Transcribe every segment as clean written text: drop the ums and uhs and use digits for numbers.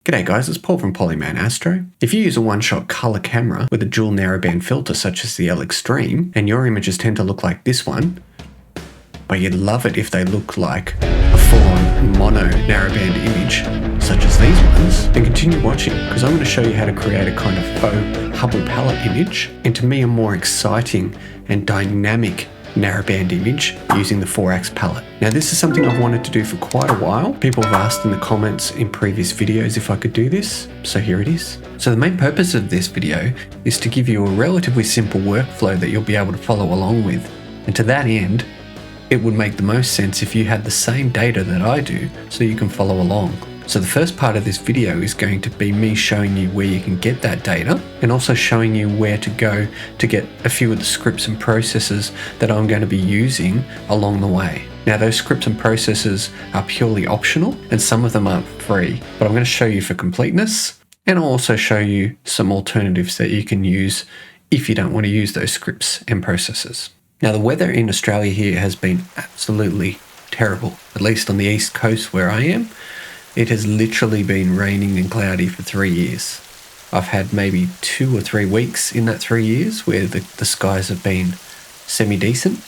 G'day guys, it's Paul from Polyman Astro. If you use a one-shot color camera with a dual narrowband filter such as the LXtreme, and your images tend to look like this one, but you'd love it if they look like a full-on mono narrowband image, such as these ones, then continue watching, because I'm going to show you how to create a kind of faux Hubble palette image into me a more exciting and dynamic narrowband image using the Foraxx palette. Now this is something I've wanted to do for quite a while. People have asked in the comments in previous videos if I could do this, so here it is. So the main purpose of this video is to give you a relatively simple workflow that you'll be able to follow along with, and to that end it would make the most sense if you had the same data that I do so you can follow along. So the first part of this video is going to be me showing you where you can get that data, and also showing you where to go to get a few of the scripts and processes that I'm going to be using along the way. Now those scripts and processes are purely optional and some of them aren't free, but I'm going to show you for completeness, and I'll also show you some alternatives that you can use if you don't want to use those scripts and processes. Now the weather in Australia here has been absolutely terrible, at least on the east coast where I am. It has literally been raining and cloudy for 3 years. I've had maybe 2 or 3 weeks in that 3 years where the skies have been semi-decent,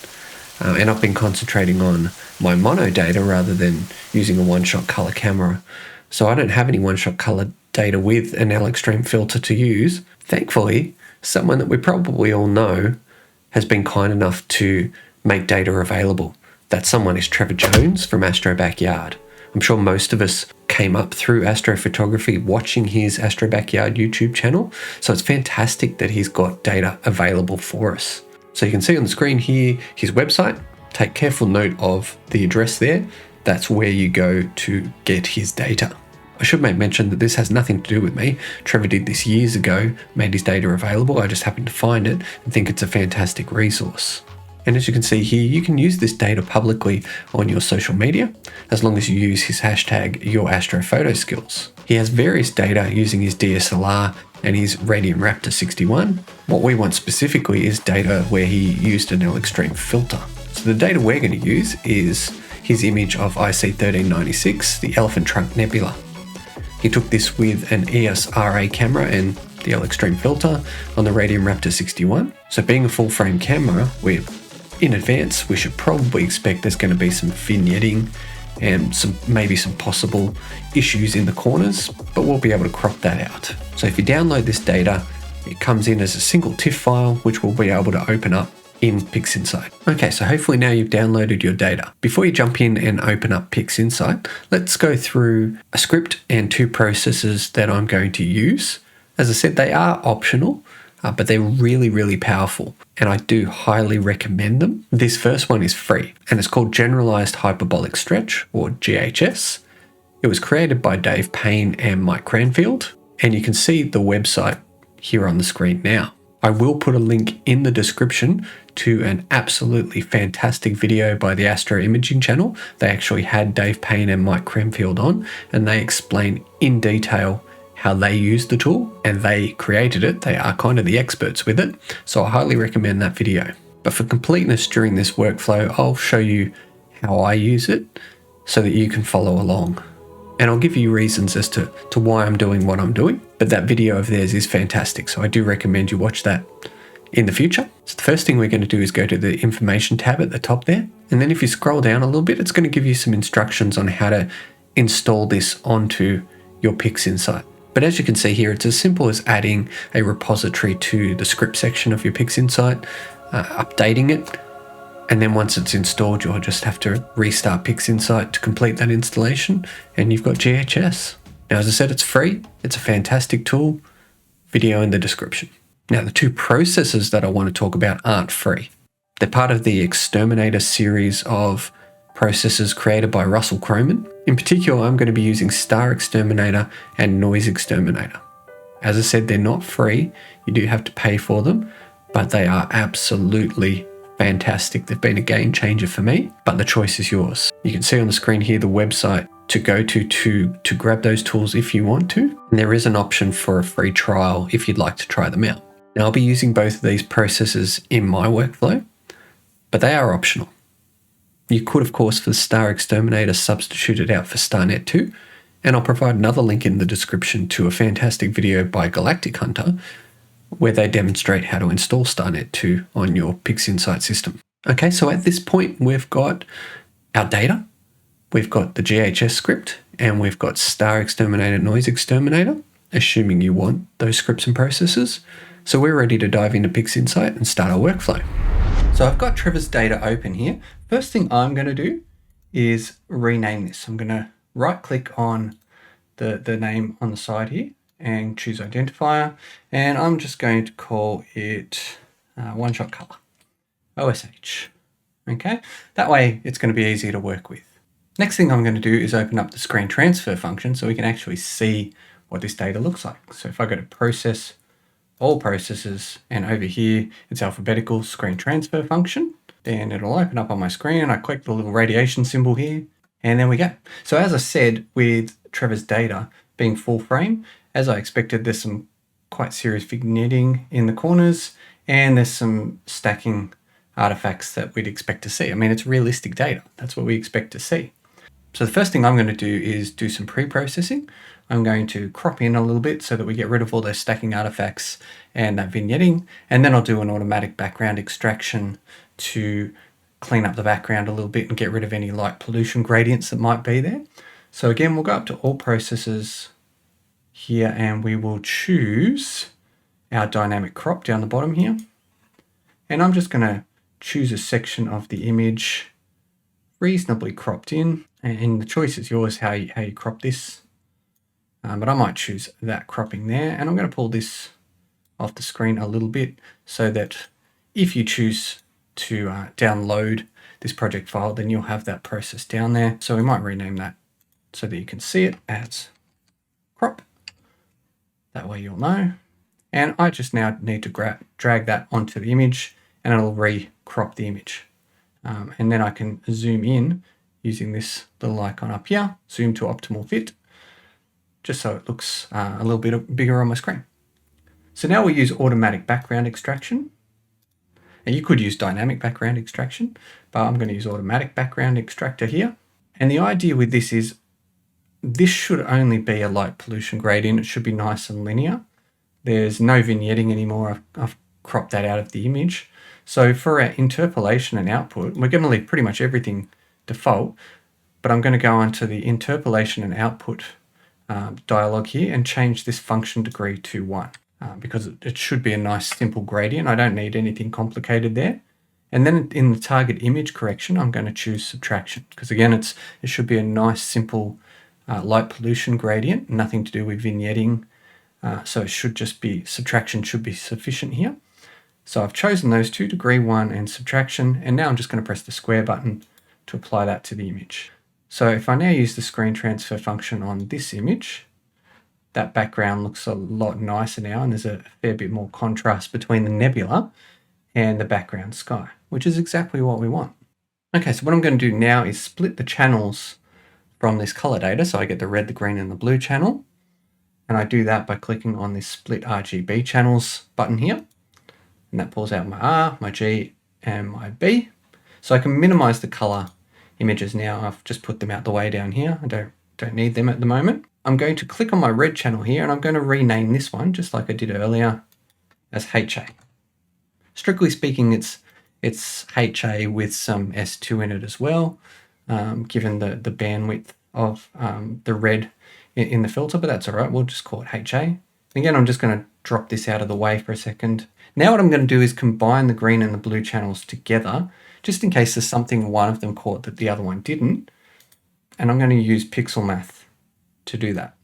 and I've been concentrating on my mono data rather than using a one-shot color camera. So I don't have any one-shot color data with an LXtreme filter to use. Thankfully, someone that we probably all know has been kind enough to make data available. That someone is Trevor from Astro Backyard. I'm sure most of us came up through astrophotography watching his Astro Backyard YouTube channel, so it's fantastic that he's got data available for us. So you can see on the screen here his website. Take careful note of the address there. That's where you go to get his data. I should make mention that this has nothing to do with me. Trevor did this years ago, made his data available. I just happened to find it and think it's a fantastic resource. And as you can see here, you can use this data publicly on your social media, as long as you use his hashtag #YourAstroPhotoSkills. He has various data using his DSLR and his Radiant Raptor 61. What we want specifically is data where he used an LXtreme filter. So the data we're going to use is his image of IC 1396, the Elephant Trunk Nebula. He took this with an EOS RA camera and the LXtreme filter on the Radiant Raptor 61. So being a full frame camera, in advance, we should probably expect there's going to be some vignetting and maybe some possible issues in the corners, but we'll be able to crop that out. So if you download this data, it comes in as a single TIFF file, which we'll be able to open up in PixInsight. Okay, so hopefully now you've downloaded your data. Before you jump in and open up PixInsight, let's go through a script and 2 processes that I'm going to use. As I said, they are optional, but they're really, really powerful, and I do highly recommend them. This first one is free, and it's called Generalized Hyperbolic Stretch, or GHS. It was created by Dave Payne and Mike Cranfield, and you can see the website here on the screen now. I will put a link in the description to an absolutely fantastic video by the Astro Imaging channel. They actually had Dave Payne and Mike Cranfield on, and they explain in detail how they use the tool, and they created it. They are kind of the experts with it, so I highly recommend that video. But for completeness during this workflow, I'll show you how I use it so that you can follow along. And I'll give you reasons as to why I'm doing what I'm doing, but that video of theirs is fantastic, so I do recommend you watch that in the future. So the first thing we're going to do is go to the information tab at the top there, and then if you scroll down a little bit, it's going to give you some instructions on how to install this onto your PixInsight. But as you can see here, it's as simple as adding a repository to the script section of your PixInsight, updating it, and then once it's installed, you'll just have to restart PixInsight to complete that installation, and you've got GHS. Now, as I said, it's free. It's a fantastic tool. Video in the description. Now, the 2 processes that I want to talk about aren't free. They're part of the Exterminator series of processes created by Russell Croman. In particular, I'm going to be using StarXTerminator and NoiseXTerminator. As I said, they're not free. You do have to pay for them, but they are absolutely fantastic. They've been a game changer for me, but the choice is yours. You can see on the screen here the website to go to grab those tools if you want to. And there is an option for a free trial if you'd like to try them out. Now, I'll be using both of these processes in my workflow, but they are optional. You could, of course, for the StarXTerminator, substitute it out for StarNet 2, And I'll provide another link in the description to a fantastic video by Galactic Hunter where they demonstrate how to install StarNet 2 on your PixInsight system. Okay, so at this point we've got our data, we've got the GHS script, and we've got StarXTerminator and NoiseXTerminator, assuming you want those scripts and processes. So we're ready to dive into PixInsight and start our workflow. So I've got Trevor's data open here. First thing I'm going to do is rename this. I'm going to right click on the name on the side here and choose identifier, and I'm just going to call it one shot color, OSH. Okay, that way it's going to be easier to work with. Next thing I'm going to do is open up the screen transfer function so we can actually see what this data looks like. So if I go to process, all processes, and over here it's alphabetical screen transfer function, then it'll open up on my screen. I click the little radiation symbol here, and there we go. So as I said, with Trevor's data being full frame, as I expected, there's some quite serious vignetting in the corners, and there's some stacking artifacts that we'd expect to see. I mean, it's realistic data. That's what we expect to see. So the first thing I'm going to do is do some pre-processing. I'm going to crop in a little bit so that we get rid of all those stacking artifacts and that vignetting, and then I'll do an automatic background extraction to clean up the background a little bit and get rid of any light pollution gradients that might be there. So again, we'll go up to all processes here, and we will choose our dynamic crop down the bottom here. And I'm just going to choose a section of the image reasonably cropped in, and the choice is yours how you crop this. But I might choose that cropping there, and I'm going to pull this off the screen a little bit so that if you choose to download this project file, then you'll have that process down there. So we might rename that so that you can see it as crop. That way you'll know. And I just now need to drag that onto the image, and it'll re-crop the image. And then I can zoom in using this little icon up here, zoom to optimal fit, just so it looks a little bit bigger on my screen. So now we use automatic background extraction. And you could use dynamic background extraction, but I'm going to use automatic background extractor here. And the idea with this is this should only be a light pollution gradient. It should be nice and linear. There's no vignetting anymore. I've cropped that out of the image. So for our interpolation and output, we're going to leave pretty much everything default, but I'm going to go onto the interpolation and output dialog here and change this function degree to 1 because it should be a nice simple gradient. I don't need anything complicated there. And then in the target image correction, I'm going to choose subtraction because again, it should be a nice simple light pollution gradient, nothing to do with vignetting. So it should just be, subtraction should be sufficient here. So I've chosen those two, degree 1 and subtraction, and now I'm just going to press the square button to apply that to the image. So if I now use the screen transfer function on this image, that background looks a lot nicer now, and there's a fair bit more contrast between the nebula and the background sky, which is exactly what we want. Okay, so what I'm going to do now is split the channels from this color data, so I get the red, the green, and the blue channel. And I do that by clicking on this Split RGB Channels button here. And that pulls out my R, my G, and my B. So I can minimize the color images now. I've just put them out the way down here. I don't need them at the moment. I'm going to click on my red channel here, and I'm going to rename this one, just like I did earlier, as HA. Strictly speaking, it's HA with some S2 in it as well, given the bandwidth of the red in the filter, but that's all right. We'll just call it HA. Again, I'm just going to drop this out of the way for a second. Now what I'm going to do is combine the green and the blue channels together, just in case there's something one of them caught that the other one didn't. And I'm going to use pixel math to do that.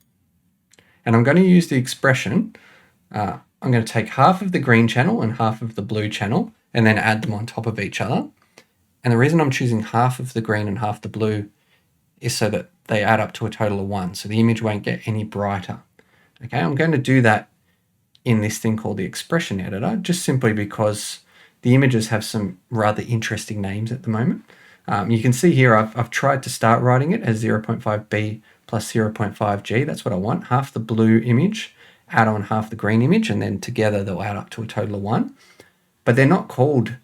And I'm going to use the expression, I'm going to take half of the green channel and half of the blue channel and then add them on top of each other. And the reason I'm choosing half of the green and half the blue is so that they add up to a total of 1. So the image won't get any brighter. Okay, I'm going to do that in this thing called the expression editor, just simply because the images have some rather interesting names at the moment. You can see here I've tried to start writing it as 0.5b plus 0.5g. That's what I want. Half the blue image, add on half the green image, and then together they'll add up to a total of 1. But they're not called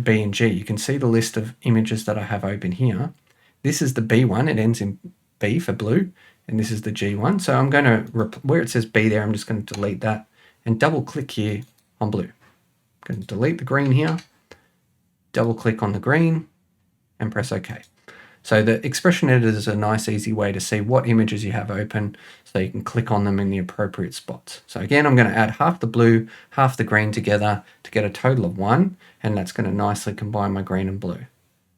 B and G. You can see the list of images that I have open here. This is the B one. It ends in B for blue. and this is the G one. So I'm going to, where it says B there, I'm just going to delete that and double click here on blue. I'm going to delete the green here, double click on the green and press OK. So the expression editor is a nice easy way to see what images you have open so you can click on them in the appropriate spots. So again, I'm going to add half the blue, half the green together to get a total of 1, and that's going to nicely combine my green and blue.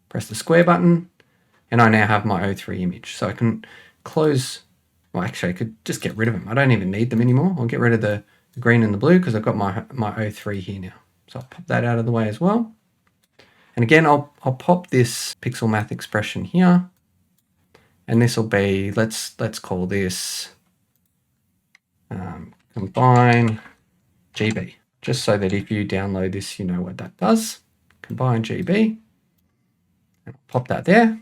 Press the square button, and I now have my O3 image. So I can close, well actually I could just get rid of them. I don't even need them anymore. I'll get rid of the green and the blue because I've got my O3 here now. So I'll pop that out of the way as well. And again, I'll pop this pixel math expression here, and this will be, let's call this combine GB, just so that if you download this, you know what that does. Combine GB, and I'll pop that there.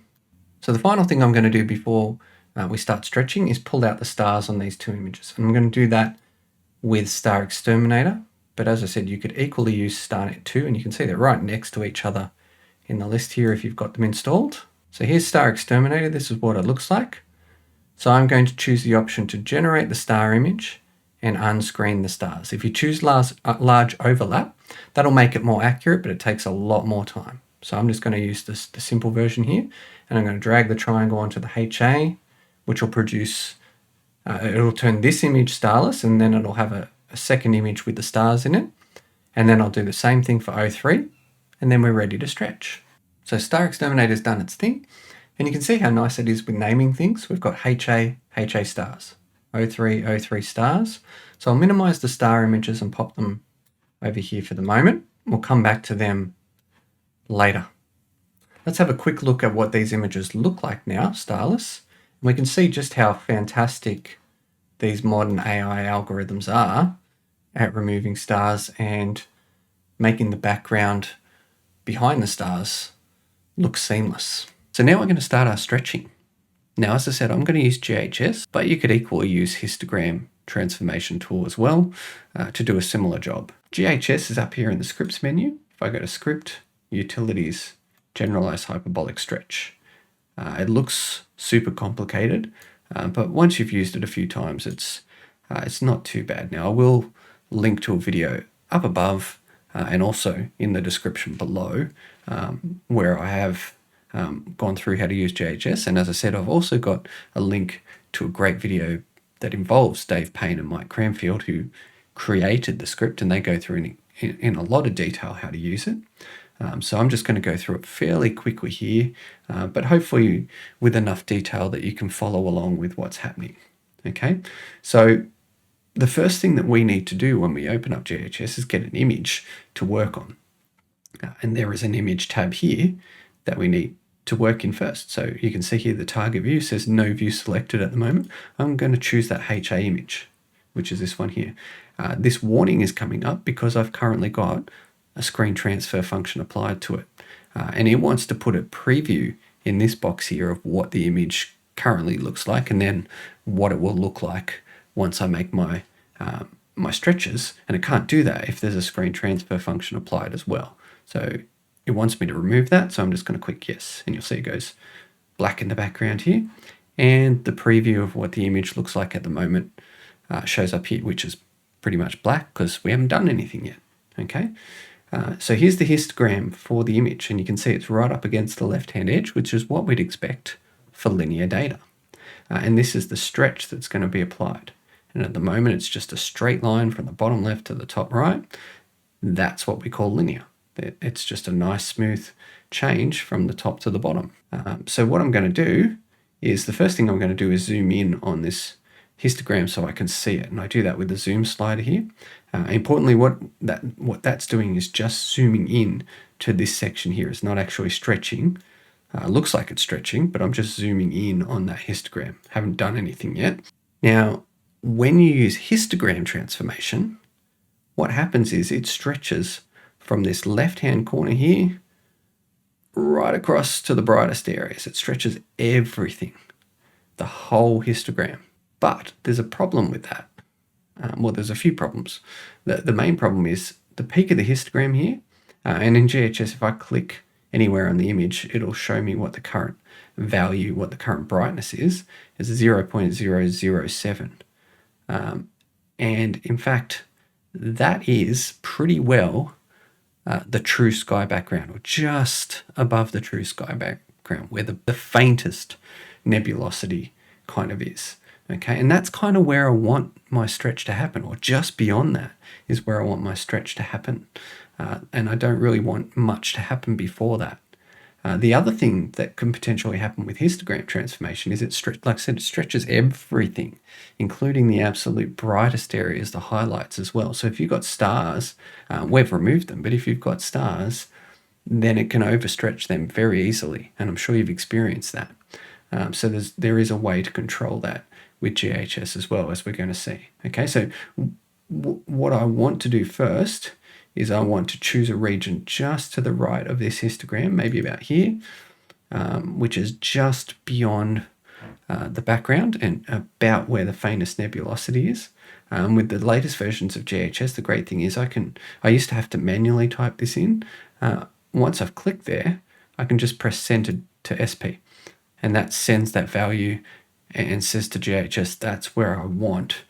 So the final thing I'm going to do before we start stretching is pull out the stars on these two images. And I'm going to do that with StarXTerminator, but as I said, you could equally use StarNet 2, and you can see they're right next to each other in the list here if you've got them installed. So here's StarXTerminator. This is what it looks like. So I'm going to choose the option to generate the star image and unscreen the stars. If you choose large overlap, that'll make it more accurate, but it takes a lot more time. So I'm just going to use the simple version here, and I'm going to drag the triangle onto the HA, which will produce, it'll turn this image starless, and then it'll have a second image with the stars in it. And then I'll do the same thing for O3. And then we're ready to stretch. So StarXTerminator's done its thing, and you can see how nice it is with naming things. We've got HA, HA stars, O3, O3 stars. So I'll minimize the star images and pop them over here for the moment. We'll come back to them later. Let's have a quick look at what these images look like now, starless. And we can see just how fantastic these modern AI algorithms are at removing stars and making the background behind the stars looks seamless. So now we're going to start our stretching. Now, as I said, I'm going to use GHS, but you could equally use histogram transformation tool as well to do a similar job. GHS is up here in the scripts menu. If I go to script, utilities, generalized hyperbolic stretch. It looks super complicated, but once you've used it a few times, it's not too bad. Now I will link to a video up above and also in the description below where I have gone through how to use GHS. And as I said, I've also got a link to a great video that involves Dave Payne and Mike Cranfield, who created the script, and they go through in a lot of detail how to use it. So I'm just going to go through it fairly quickly here, but hopefully with enough detail that you can follow along with what's happening. Okay, so the first thing that we need to do when we open up GHS is get an image to work on. And there is an image tab here that we need to work in first. So you can see here the target view says no view selected at the moment. I'm going to choose that HA image, which is this one here. This warning is coming up because I've currently got a screen transfer function applied to it. And it wants to put a preview in this box here of what the image currently looks like, and then what it will look like once I make my my stretches. And it can't do that if there's a screen transfer function applied as well. So it wants me to remove that, so I'm just going to click yes, and you'll see it goes black in the background here, and the preview of what the image looks like at the moment shows up here, which is pretty much black because we haven't done anything yet. Okay, so here's the histogram for the image, and you can see it's right up against the left-hand edge, which is what we'd expect for linear data. And this is the stretch that's going to be applied. And at the moment, it's just a straight line from the bottom left to the top right. That's what we call linear. It's just a nice smooth change from the top to the bottom. So what I'm going to do is, the first thing I'm going to do is zoom in on this histogram so I can see it. And I do that with the zoom slider here. Importantly, what that's doing is just zooming in to this section here. It's not actually stretching. Looks like it's stretching, but I'm just zooming in on that histogram. Haven't done anything yet. Now, when you use histogram transformation, what happens is it stretches from this left-hand corner here right across to the brightest areas. It stretches everything, the whole histogram. But there's a problem with that. Well, there's a few problems. The main problem is the peak of the histogram here, and in GHS, if I click anywhere on the image, it'll show me what the current value, what the current brightness is 0.007. And in fact, that is pretty well the true sky background, or just above the true sky background, where the faintest nebulosity kind of is. Okay, and that's kind of where I want my stretch to happen, or just beyond that is where I want my stretch to happen. And I don't really want much to happen before that. The other thing that can potentially happen with histogram transformation is like I said, it stretches everything, including the absolute brightest areas, the highlights as well. So if you've got stars, we've removed them, but if you've got stars, then it can overstretch them very easily. And I'm sure you've experienced that. So there is a way to control that with GHS as well, as we're going to see. Okay, so what I want to do first is I want to choose a region just to the right of this histogram, maybe about here, which is just beyond the background and about where the faintest nebulosity is. With the latest versions of GHS, the great thing is I used to have to manually type this in. Once I've clicked there, I can just press send to SP, and that sends that value and says to GHS, that's where I want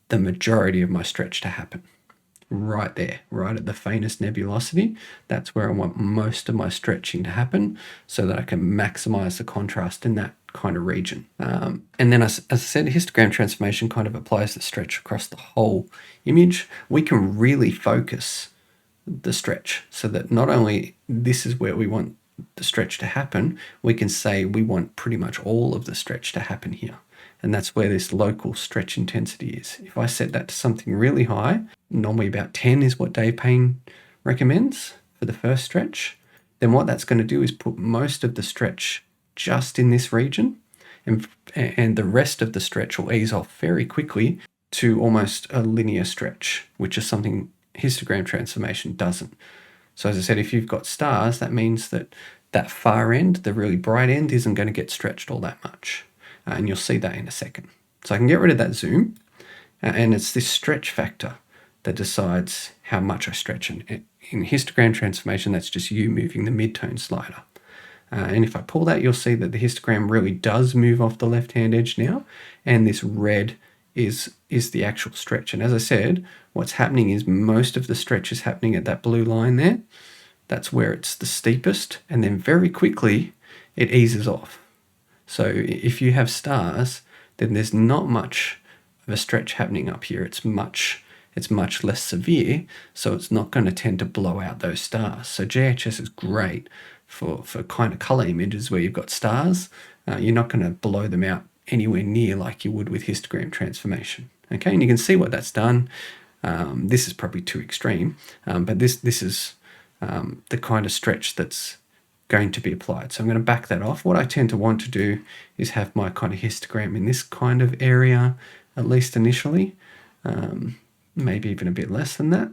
the majority of my stretch to happen. Right there, right at the faintest nebulosity. That's where I want most of my stretching to happen, so that I can maximize the contrast in that kind of region. And then as I said, histogram transformation kind of applies the stretch across the whole image. We can really focus the stretch so that not only this is where we want the stretch to happen, we can say we want pretty much all of the stretch to happen here. And that's where this local stretch intensity is. If I set that to something really high, normally about 10 is what Dave Payne recommends for the first stretch, then what that's going to do is put most of the stretch just in this region, and the rest of the stretch will ease off very quickly to almost a linear stretch, which is something histogram transformation doesn't. So as I said, if you've got stars, that means that that far end, the really bright end, isn't going to get stretched all that much. And you'll see that in a second. So I can get rid of that zoom, and it's this stretch factor that decides how much I stretch. And in histogram transformation, that's just you moving the midtone slider. And if I pull that, you'll see that the histogram really does move off the left-hand edge now, and this red is the actual stretch. And as I said, what's happening is most of the stretch is happening at that blue line there. That's where it's the steepest, and then very quickly it eases off. So if you have stars, then there's not much of a stretch happening up here. It's much less severe, so it's not going to tend to blow out those stars. So GHS is great for kind of color images where you've got stars. You're not going to blow them out anywhere near like you would with histogram transformation. Okay, and you can see what that's done. This is probably too extreme, but this is the kind of stretch that's going to be applied. So I'm going to back that off. What I tend to want to do is have my kind of histogram in this kind of area, at least initially, maybe even a bit less than that.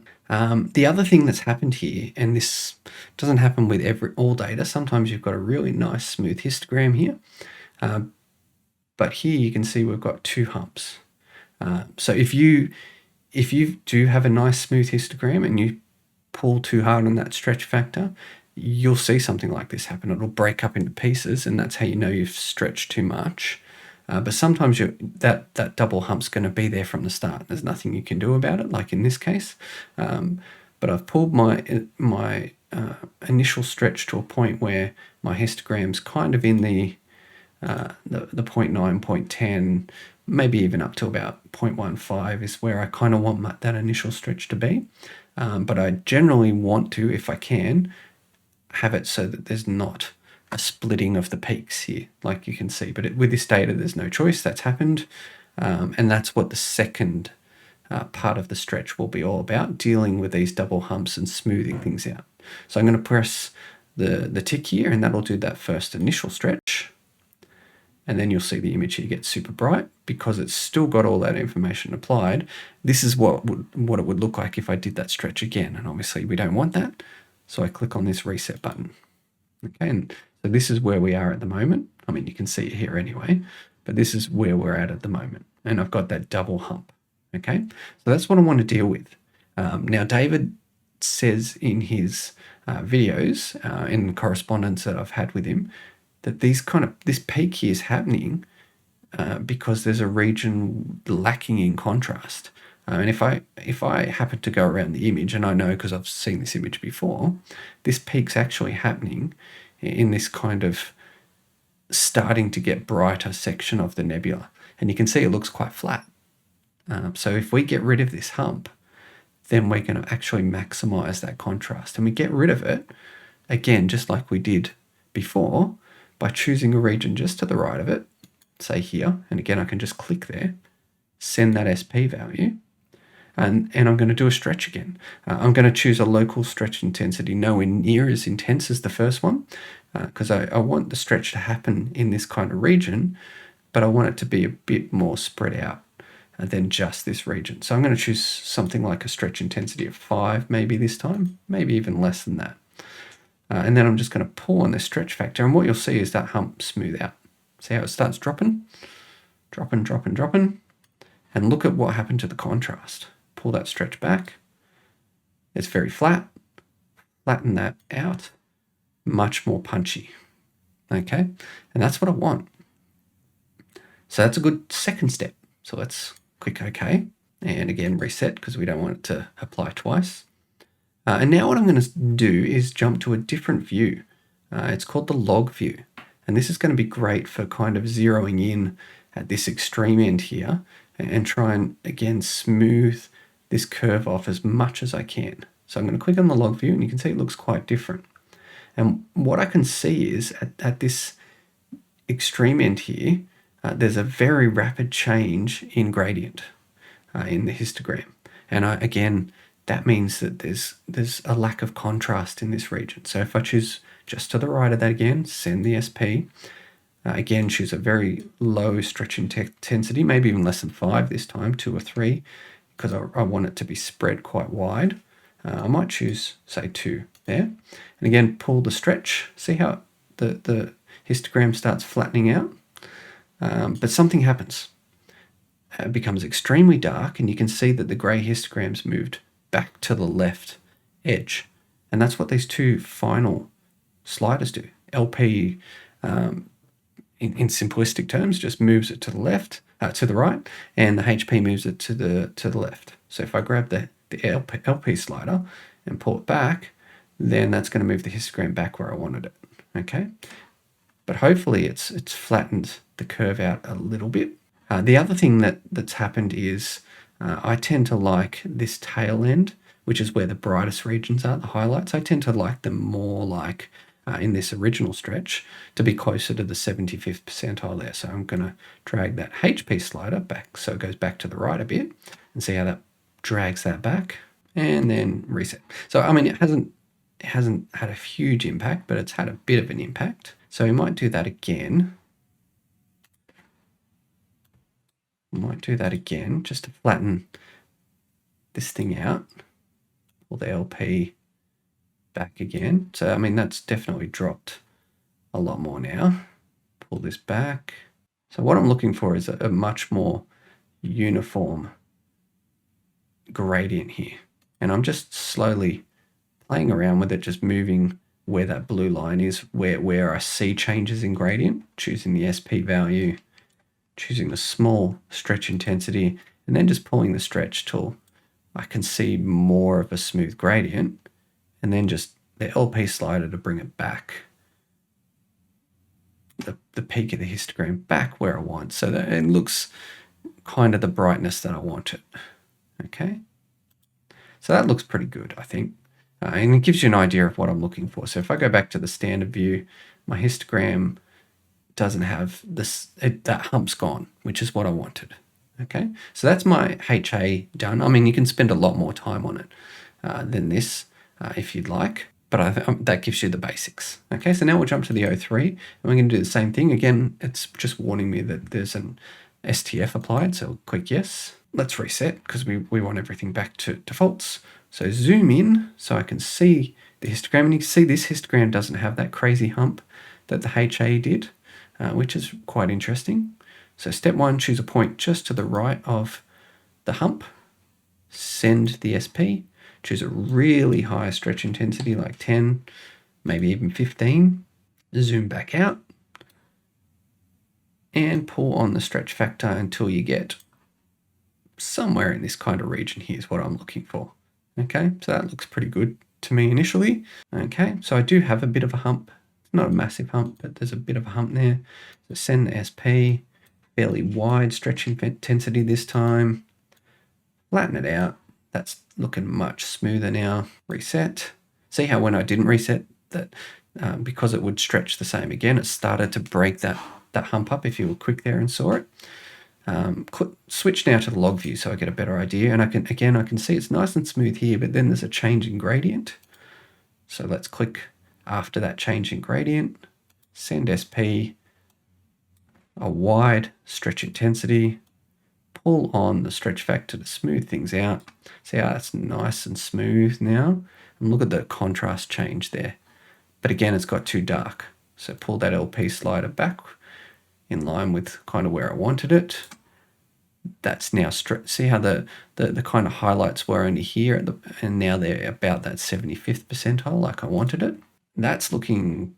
The other thing that's happened here, and this doesn't happen with all data, sometimes you've got a really nice smooth histogram here, but here you can see we've got two humps. So if you do have a nice smooth histogram and you pull too hard on that stretch factor, you'll see something like this happen. It'll break up into pieces, and that's how you know you've stretched too much. But sometimes that double hump's going to be there from the start. There's nothing you can do about it, like in this case. But I've pulled my initial stretch to a point where my histogram's kind of in the 0.9, 0.10, maybe even up to about 0.15 is where I kind of want that initial stretch to be. But I generally want to, if I can, have it so that there's not a splitting of the peaks here, like you can see. But with this data, there's no choice. That's happened. And that's what the second part of the stretch will be all about, dealing with these double humps and smoothing things out. So I'm going to press the tick here, and that'll do that first initial stretch. And then you'll see the image here get super bright because it's still got all that information applied. This is what it would look like if I did that stretch again. And obviously we don't want that. So I click on this reset button. Okay, and so this is where we are at the moment. I mean, you can see it here anyway, but this is where we're at the moment. And I've got that double hump. Okay, so that's what I want to deal with. Now, David says in his videos, in the correspondence that I've had with him, that this peak here is happening because there's a region lacking in contrast. And if I happen to go around the image, and I know because I've seen this image before, this peak's actually happening in this kind of starting to get brighter section of the nebula. And you can see it looks quite flat. So if we get rid of this hump, then we're going to actually maximize that contrast. And we get rid of it, again, just like we did before, by choosing a region just to the right of it, say here, and again, I can just click there, send that SP value, and I'm going to do a stretch again. I'm going to choose a local stretch intensity nowhere near as intense as the first one, because I want the stretch to happen in this kind of region, but I want it to be a bit more spread out than just this region. So I'm going to choose something like a stretch intensity of 5 maybe this time, maybe even less than that. And then I'm just going to pull on the stretch factor, and what you'll see is that hump smooth out. See how it starts dropping, dropping, and look at what happened to the contrast. Pull that stretch back. It's very flat. Flatten that out. Much more punchy. Okay, and that's what I want. So that's a good second step. So let's click OK, and again reset because we don't want it to apply twice. And now what I'm going to do is jump to a different view. It's called the log view. And this is going to be great for kind of zeroing in at this extreme end here and try and, again, smooth this curve off as much as I can. So I'm going to click on the log view, and you can see it looks quite different. And what I can see is at this extreme end here, there's a very rapid change in gradient in the histogram. And again, that means that there's a lack of contrast in this region. So if I choose just to the right of that again, send the SP, again choose a very low stretch intensity, maybe even less than 5 this time, 2 or 3, because I want it to be spread quite wide. I might choose, say, 2 there. And again, pull the stretch. See how the histogram starts flattening out? But something happens. It becomes extremely dark, and you can see that the grey histogram's moved back to the left edge. And that's what these two final sliders do. LP, in simplistic terms, just moves it to the left, to the right, and the HP moves it to the left. So if I grab the LP slider and pull it back, then that's going to move the histogram back where I wanted it. Okay, but hopefully it's flattened the curve out a little bit. The other thing that's happened is I tend to like this tail end, which is where the brightest regions are, the highlights. I tend to like them more like in this original stretch to be closer to the 75th percentile there. So I'm going to drag that HP slider back so it goes back to the right a bit and see how that drags that back, and then reset. So, I mean, it hasn't had a huge impact, but it's had a bit of an impact. So we might do that again. Might do that again just to flatten this thing out. Pull the LP back again. So, I mean, that's definitely dropped a lot more now. Pull this back. So what I'm looking for is a much more uniform gradient here. And I'm just slowly playing around with it, just moving where that blue line is, where I see changes in gradient, choosing the SP value, choosing the small stretch intensity, and then just pulling the stretch till I can see more of a smooth gradient, and then just the LP slider to bring it back, the peak of the histogram back where I want, so that it looks kind of the brightness that I want it. Okay, so that looks pretty good, I think, and it gives you an idea of what I'm looking for. So if I go back to the standard view, my histogram doesn't have this, that hump's gone, which is what I wanted. Okay, so that's my HA done. I mean, you can spend a lot more time on it than this if you'd like, but that gives you the basics. Okay, so now we'll jump to the O3, and we're going to do the same thing. Again, it's just warning me that there's an STF applied, so click yes. Let's reset because we want everything back to defaults. So zoom in so I can see the histogram, and you can see this histogram doesn't have that crazy hump that the HA did, which is quite interesting. So step 1, choose a point just to the right of the hump, send the SP, choose a really high stretch intensity like 10, maybe even 15, zoom back out, and pull on the stretch factor until you get somewhere in this kind of region here is what I'm looking for. Okay, so that looks pretty good to me initially. Okay, so I do have a bit of a hump. It's not a massive hump, but there's a bit of a hump there. So send the SP, fairly wide stretch intensity this time. Flatten it out. That's looking much smoother now. Reset. See how when I didn't reset that, because it would stretch the same again, it started to break that hump up if you were quick there and saw it. Switch now to the log view so I get a better idea, and I can see it's nice and smooth here, but then there's a change in gradient. So let's click after that change in gradient, send SP, a wide stretch intensity, pull on the stretch factor to smooth things out. See how that's nice and smooth now? And look at the contrast change there. But again, it's got too dark. So pull that LP slider back in line with kind of where I wanted it. That's now see how the kind of highlights were only here and now they're about that 75th percentile like I wanted it. That's looking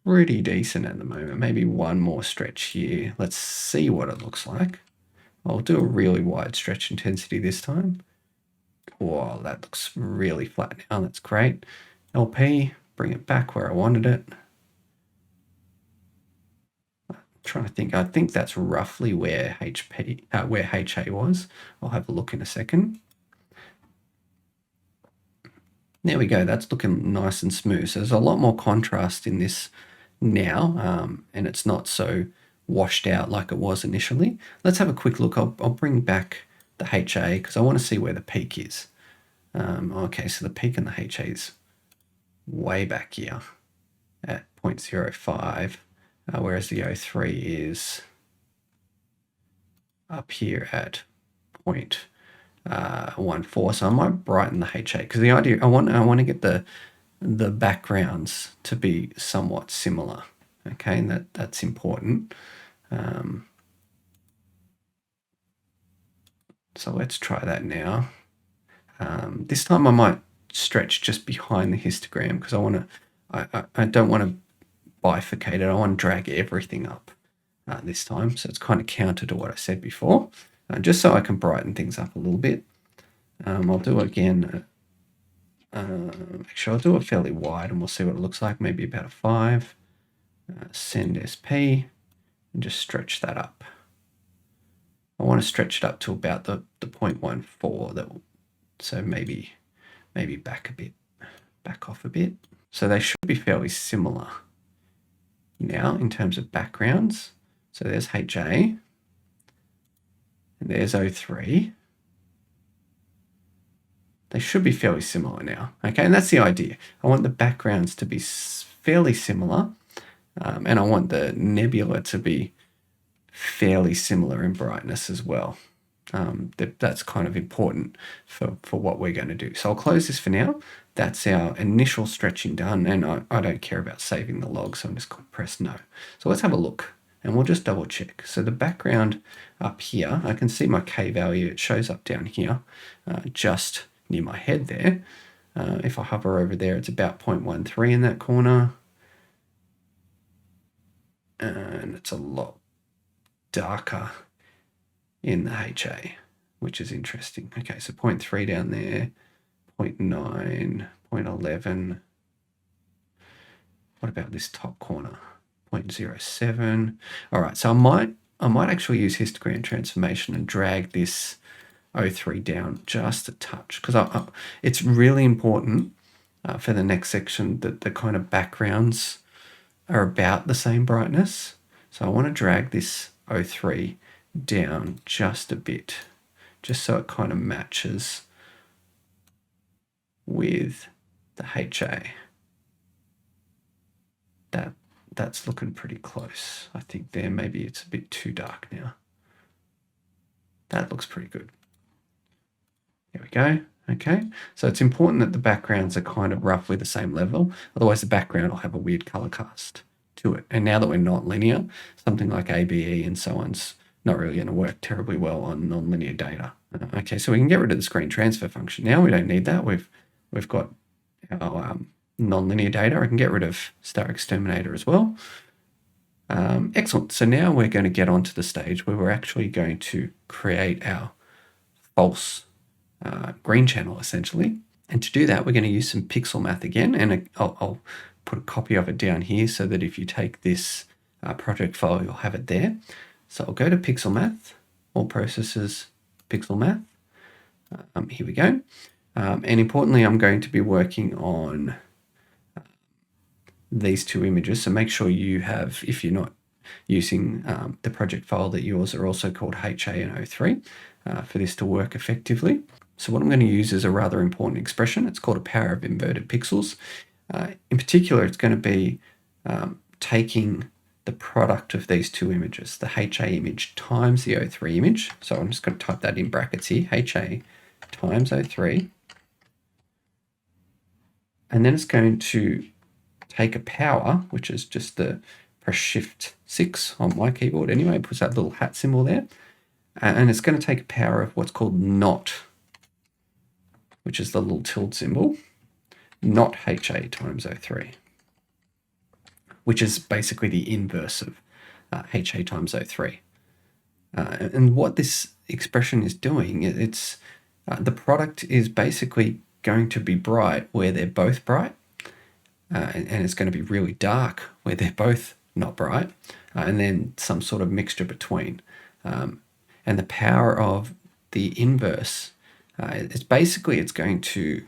pretty decent at the moment. Maybe one more stretch here. Let's see what it looks like. I'll do a really wide stretch intensity this time. Whoa, that looks really flat now. That's great. LP, bring it back where I wanted it. Trying to think. I think that's roughly where where HA was. I'll have a look in a second. There we go. That's looking nice and smooth. So there's a lot more contrast in this now, and it's not so washed out like it was initially. Let's have a quick look. I'll bring back the HA because I want to see where the peak is. Okay, so the peak in the HA is way back here at 0.05. Whereas the O3 is up here at 0.14. So I might brighten the HA because the idea I want to get the backgrounds to be somewhat similar. Okay, and that's important. So let's try that now. This time I might stretch just behind the histogram because I don't want to bifurcate it. I want to drag everything up this time. So it's kind of counter to what I said before, just so I can brighten things up a little bit. I'll do it again. Actually, I'll do it fairly wide and we'll see what it looks like. Maybe about a 5. Send SP and just stretch that up. I want to stretch it up to about the 0.14. So maybe back off a bit. So they should be fairly similar now in terms of backgrounds. So there's HA and there's O3. They should be fairly similar now. Okay, and that's the idea. I want the backgrounds to be fairly similar, and I want the nebula to be fairly similar in brightness as well. That's kind of important for what we're going to do. So I'll close this for now. That's our initial stretching done, and I don't care about saving the log, so I'm just going to press no. So let's have a look, and we'll just double check. So the background up here, I can see my K value. It shows up down here, just near my head there. If I hover over there, it's about 0.13 in that corner, and it's a lot darker in the HA, which is interesting. Okay, so 0.3 down there, 0.9, 0.11. What about this top corner? 0.07. All right, so I might actually use histogram transformation and drag this O3 down just a touch, because it's really important for the next section that the kind of backgrounds are about the same brightness. So I want to drag this O3 down just a bit, just so it kind of matches with the HA. That's looking pretty close. I think there maybe it's a bit too dark now. That looks pretty good. There we go. Okay, so it's important that the backgrounds are kind of roughly the same level, otherwise the background will have a weird color cast to it. And now that we're not linear, something like ABE and so on's not really going to work terribly well on non-linear data. Okay, so we can get rid of the screen transfer function. Now we don't need that. We've got our non-linear data. I can get rid of StarXTerminator as well. Excellent. So now we're going to get onto the stage where we're actually going to create our false green channel, essentially. And to do that, we're going to use some pixel math again. And I'll put a copy of it down here so that if you take this project file, you'll have it there. So I'll go to pixel math, all processes, pixel math. Here we go. And importantly, I'm going to be working on these two images. So make sure you have, if you're not using the project file, that yours are also called HA and O3 for this to work effectively. So what I'm going to use is a rather important expression. It's called a power of inverted pixels. In particular, it's going to be taking the product of these two images, the HA image times the O3 image. So I'm just going to type that in brackets here, HA times O3. And then it's going to take a power, which is just the press Shift 6 on my keyboard anyway, it puts that little hat symbol there. And it's going to take a power of what's called not, which is the little tilde symbol, not HA times O3, which is basically the inverse of HA times O3. And what this expression is doing, it's the product is basically going to be bright where they're both bright, and it's going to be really dark where they're both not bright, and then some sort of mixture between. And the power of the inverse, it's going to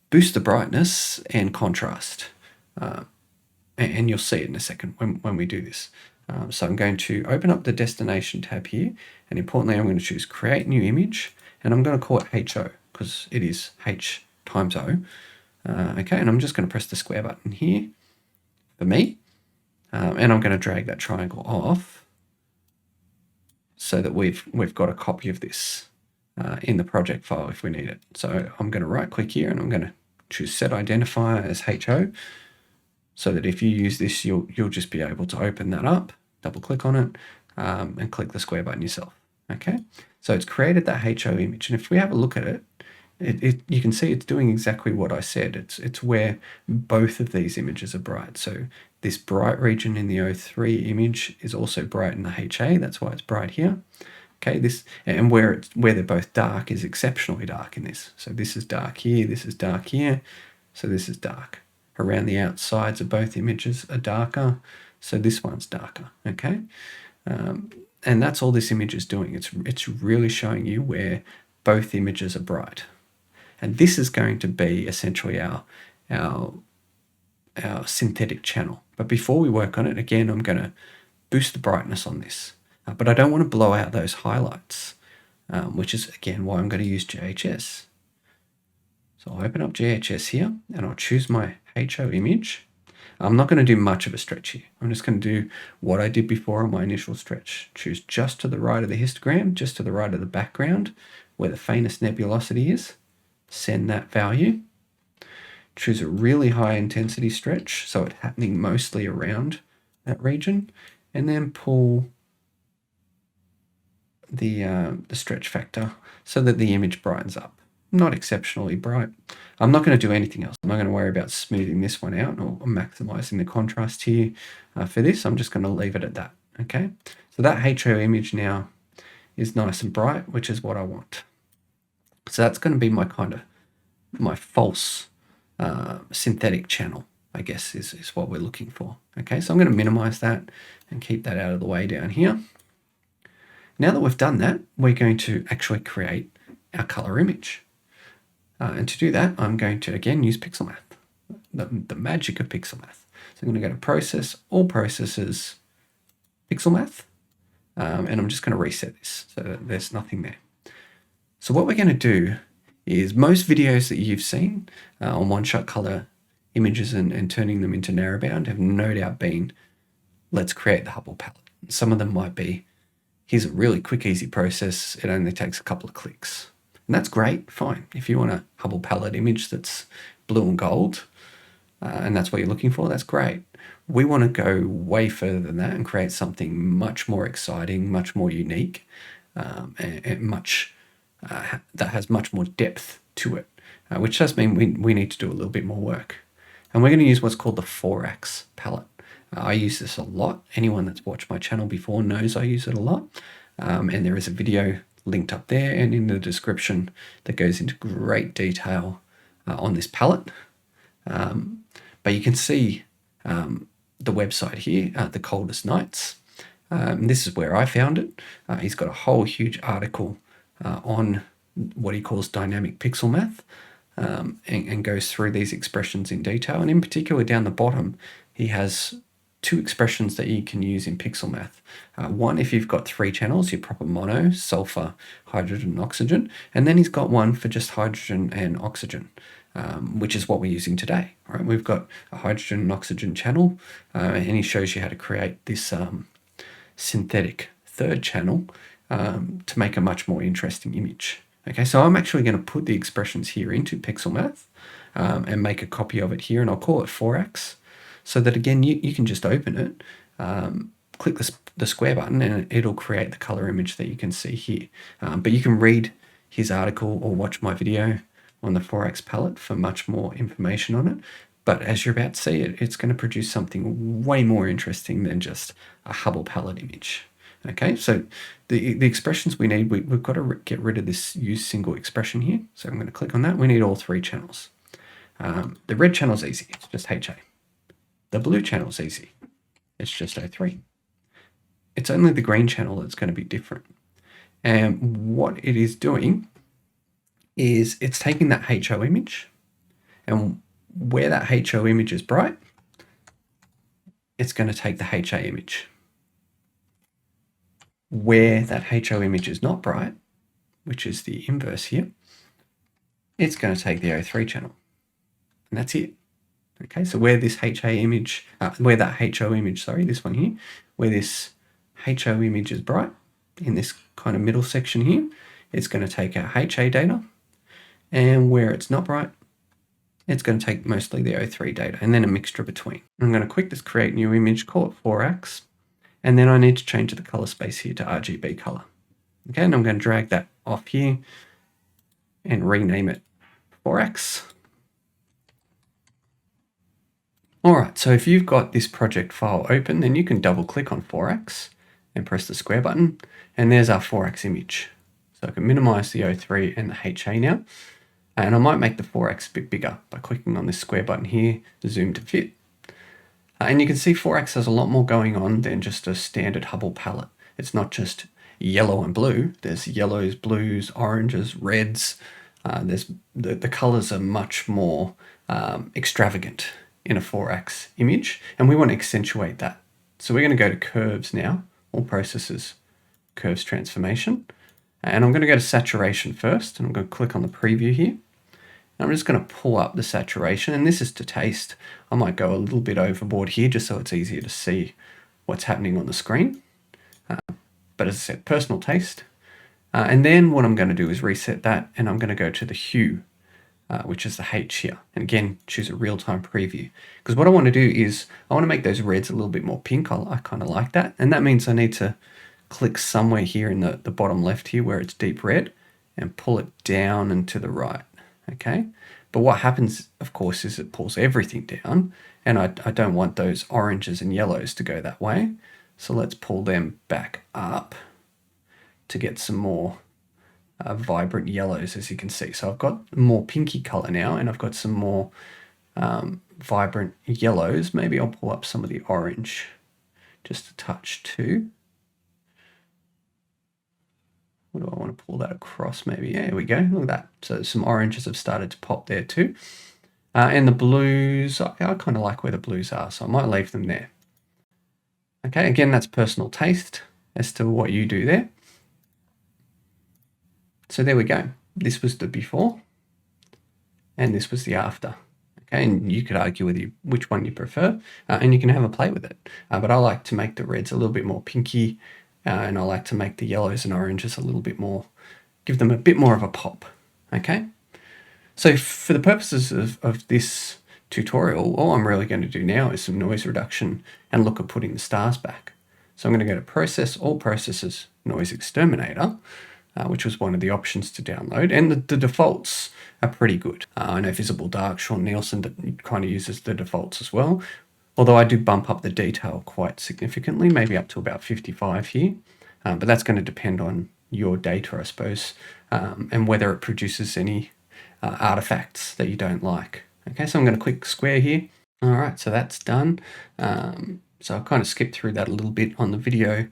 boost the brightness and contrast. And you'll see it in a second when we do this. So I'm going to open up the destination tab here, and importantly, I'm going to choose create new image, and I'm going to call it HO because it is H times O. Okay, and I'm just going to press the square button here for me, and I'm going to drag that triangle off so that we've got a copy of this in the project file if we need it. So I'm going to right click here, and I'm going to choose set identifier as HO, so that if you use this, you'll just be able to open that up, double click on it, and click the square button yourself. Okay, so it's created that HO image, and if we have a look at it, you can see it's doing exactly what I said. It's where both of these images are bright. So this bright region in the O3 image is also bright in the HA. That's why it's bright here. Okay, this and where they're both dark is exceptionally dark in this. So this is dark here, this is dark here, so this is dark. Around the outsides of both images are darker, so this one's darker. Okay, and that's all this image is doing. It's really showing you where both images are bright. And this is going to be essentially our synthetic channel. But before we work on it, again, I'm going to boost the brightness on this. But I don't want to blow out those highlights, which is, again, why I'm going to use GHS. So I'll open up GHS here, and I'll choose my HO image. I'm not going to do much of a stretch here. I'm just going to do what I did before on my initial stretch. Choose just to the right of the histogram, just to the right of the background, where the faintest nebulosity is. Send that value. Choose a really high intensity stretch, so it's happening mostly around that region, and then pull the stretch factor so that the image brightens up. Not exceptionally bright. I'm not going to do anything else. I'm not going to worry about smoothing this one out or maximizing the contrast here for this. I'm just going to leave it at that. Okay, so that HO image now is nice and bright, which is what I want. So that's going to be my false synthetic channel, I guess, is what we're looking for. Okay, so I'm going to minimize that and keep that out of the way down here. Now that we've done that, we're going to actually create our color image. And to do that, I'm going to, again, use pixel math, the magic of pixel math. So I'm going to go to process, all processes, pixel math, and I'm just going to reset this so that there's nothing there. So what we're going to do is most videos that you've seen on one-shot color images and turning them into narrowband have no doubt been, let's create the Hubble palette. Some of them might be, here's a really quick, easy process. It only takes a couple of clicks. And that's great, fine. If you want a Hubble palette image that's blue and gold, and that's what you're looking for, that's great. We want to go way further than that and create something much more exciting, much more unique, and much that has much more depth to it, which does mean we need to do a little bit more work. And we're going to use what's called the Foraxx palette. I use this a lot. Anyone that's watched my channel before knows I use it a lot. And there is a video linked up there and in the description that goes into great detail on this palette. But you can see the website here, The Coldest Nights. This is where I found it. He's got a whole huge article on what he calls dynamic pixel math, and goes through these expressions in detail. And in particular, down the bottom, he has two expressions that you can use in pixel math. One, if you've got 3 channels, your proper mono, sulfur, hydrogen, and oxygen. And then he's got one for just hydrogen and oxygen, which is what we're using today. Right? We've got a hydrogen and oxygen channel, and he shows you how to create this synthetic third channel to make a much more interesting image. Okay, so I'm actually going to put the expressions here into pixel math and make a copy of it here, and I'll call it Foraxx, so that again you can just open it, click the square button, and it'll create the color image that you can see here. But you can read his article or watch my video on the Foraxx palette for much more information on it. But as you're about to see, it's going to produce something way more interesting than just a Hubble palette image. Okay, so the expressions we need, we've got to get rid of this use single expression here. So I'm going to click on that. We need all 3 channels. The red channel is easy. It's just HA. The blue channel is easy. It's just O3. It's only the green channel that's going to be different. And what it is doing is it's taking that HO image, and where that HO image is bright, it's going to take the HA image. Where that HO image is not bright, which is the inverse here, it's going to take the O3 channel. And that's it. Okay, so where this HA image, where that HO image, sorry, this one here, where this HO image is bright, in this kind of middle section here, it's going to take our HA data, and where it's not bright, it's going to take mostly the O3 data, and then a mixture between. I'm going to click this create new image, call it Foraxx, and then I need to change the color space here to RGB color. Okay, and I'm going to drag that off here and rename it Foraxx. All right, so if you've got this project file open, then you can double click on Foraxx and press the square button, and there's our Foraxx image. So I can minimize the O3 and the HA now, and I might make the Foraxx a bit bigger by clicking on this square button here, zoom to fit. And you can see Foraxx has a lot more going on than just a standard Hubble palette. It's not just yellow and blue. There's yellows, blues, oranges, reds. There's the colors are much more extravagant in a Foraxx image, and we want to accentuate that. So we're going to go to curves now, all processes, curves transformation. And I'm going to go to saturation first, and I'm going to click on the preview here. I'm just going to pull up the saturation, and this is to taste. I might go a little bit overboard here just so it's easier to see what's happening on the screen. But as I said, personal taste. And then what I'm going to do is reset that, and I'm going to go to the hue, which is the H here. And again, choose a real-time preview. Because what I want to do is I want to make those reds a little bit more pink. I kind of like that. And that means I need to click somewhere here in the bottom left here where it's deep red and pull it down and to the right. Okay, but what happens, of course, is it pulls everything down, and I don't want those oranges and yellows to go that way. So let's pull them back up to get some more vibrant yellows, as you can see. So I've got more pinky color now, and I've got some more vibrant yellows. Maybe I'll pull up some of the orange just a touch too. What do I want to pull that across? Maybe, yeah, here we go. Look at that. So some oranges have started to pop there too. And the blues, I kind of like where the blues are, so I might leave them there. Okay, again, that's personal taste as to what you do there. So there we go. This was the before, and this was the after. Okay, and you could argue with which one you prefer, and you can have a play with it. But I like to make the reds a little bit more pinky, and I like to make the yellows and oranges a little bit more, give them a bit more of a pop, okay? So for the purposes of this tutorial, all I'm really going to do now is some noise reduction and look at putting the stars back. So I'm going to go to Process, All Processes, NoiseXTerminator, which was one of the options to download, and the defaults are pretty good. I know Visible Dark, Sean Nielsen kind of uses the defaults as well. although I do bump up the detail quite significantly, maybe up to about 55 here, but that's going to depend on your data, I suppose, and whether it produces any artifacts that you don't like. Okay, so I'm going to click square here. All right, so that's done. So I kind of skipped through that a little bit on the video,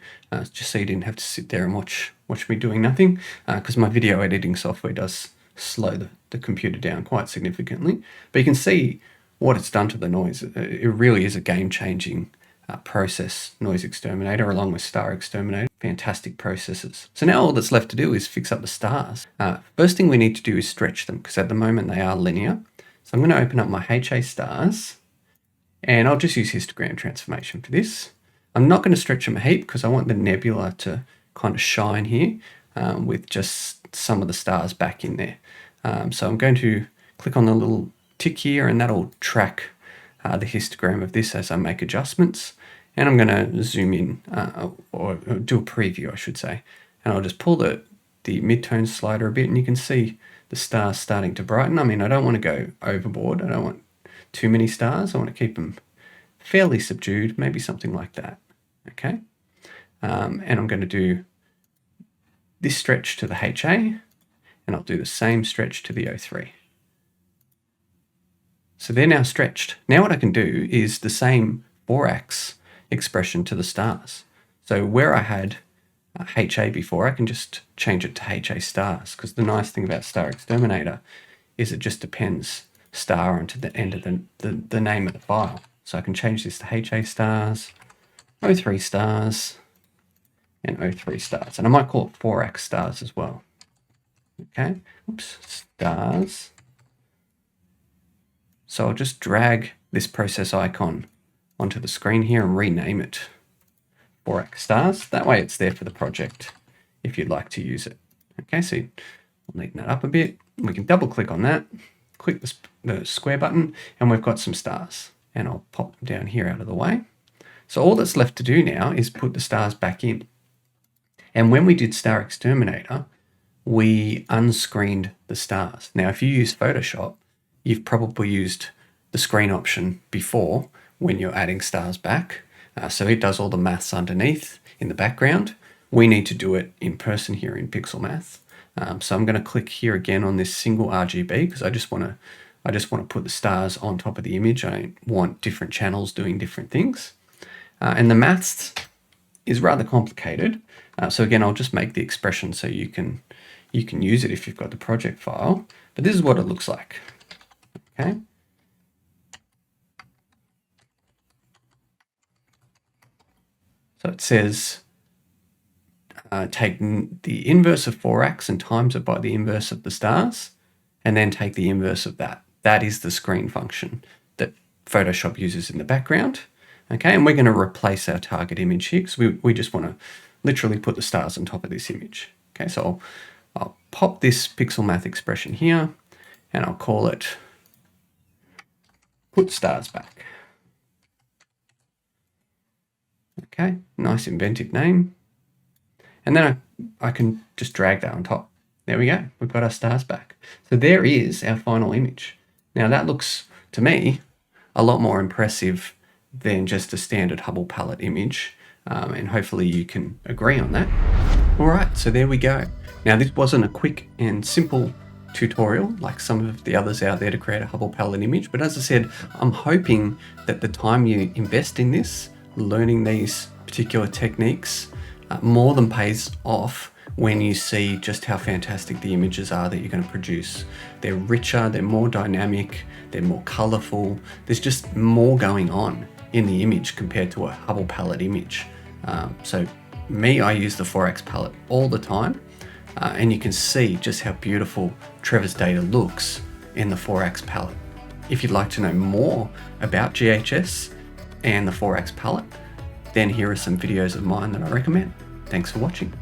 just so you didn't have to sit there and watch me doing nothing, because my video editing software does slow the computer down quite significantly. But you can see what it's done to the noise. It really is a game-changing process, NoiseXTerminator, along with StarXTerminator. Fantastic processes. So now all that's left to do is fix up the stars. First thing we need to do is stretch them, because at the moment they are linear. So I'm going to open up my HA stars, and I'll just use histogram transformation for this. I'm not going to stretch them a heap because I want the nebula to kind of shine here with just some of the stars back in there. So I'm going to click on the little tick here, and that'll track the histogram of this as I make adjustments. And I'm going to zoom in, or do a preview, I should say. And I'll just pull the midtone slider a bit, and you can see the stars starting to brighten. I mean, I don't want to go overboard. I don't want too many stars. I want to keep them fairly subdued, maybe something like that. Okay. And I'm going to do this stretch to the HA, and I'll do the same stretch to the O3. So they're now stretched. Now what I can do is the same Foraxx expression to the stars. So where I had HA before, I can just change it to HA stars, because the nice thing about StarXTerminator is it just depends star onto the end of the name of the file. So I can change this to HA stars, O3 stars, and O3 stars. And I might call it Foraxx stars as well. Okay, oops, stars. So I'll just drag this process icon onto the screen here and rename it Foraxx stars. That way it's there for the project if you'd like to use it. Okay, so we'll neaten that up a bit. We can double click on that, click the square button, and we've got some stars. And I'll pop them down here out of the way. So all that's left to do now is put the stars back in. And when we did StarXTerminator, we unscreened the stars. Now, if you use Photoshop, you've probably used the screen option before when you're adding stars back. So it does all the maths underneath in the background. We need to do it in person here in Pixel Math. So I'm going to click here again on this single RGB, because I just want to put the stars on top of the image. I don't want different channels doing different things. And the maths is rather complicated. So again, I'll just make the expression so you can use it if you've got the project file. But this is what it looks like. Okay. So it says take the inverse of Foraxx and times it by the inverse of the stars, and then take the inverse of that. That is the screen function that Photoshop uses in the background. Okay, and we're going to replace our target image here, because we just want to literally put the stars on top of this image. Okay, so I'll pop this pixel math expression here, and I'll call it put stars back. Okay, nice inventive name. And then I can just drag that on top. There we go, we've got our stars back. So there is our final image. Now that looks, to me, a lot more impressive than just a standard Hubble palette image. And hopefully you can agree on that. All right, so there we go. Now this wasn't a quick and simple tutorial like some of the others out there to create a Hubble palette image, but as I said, I'm hoping that the time you invest in this, learning these particular techniques, more than pays off when you see just how fantastic the images are that you're going to produce. They're richer, they're more dynamic, they're more colorful. There's just more going on in the image compared to a Hubble palette image. So I use the Foraxx palette all the time, and you can see just how beautiful Trevor's data looks in the Foraxx palette. If you'd like to know more about GHS and the Foraxx palette, then here are some videos of mine that I recommend. Thanks for watching.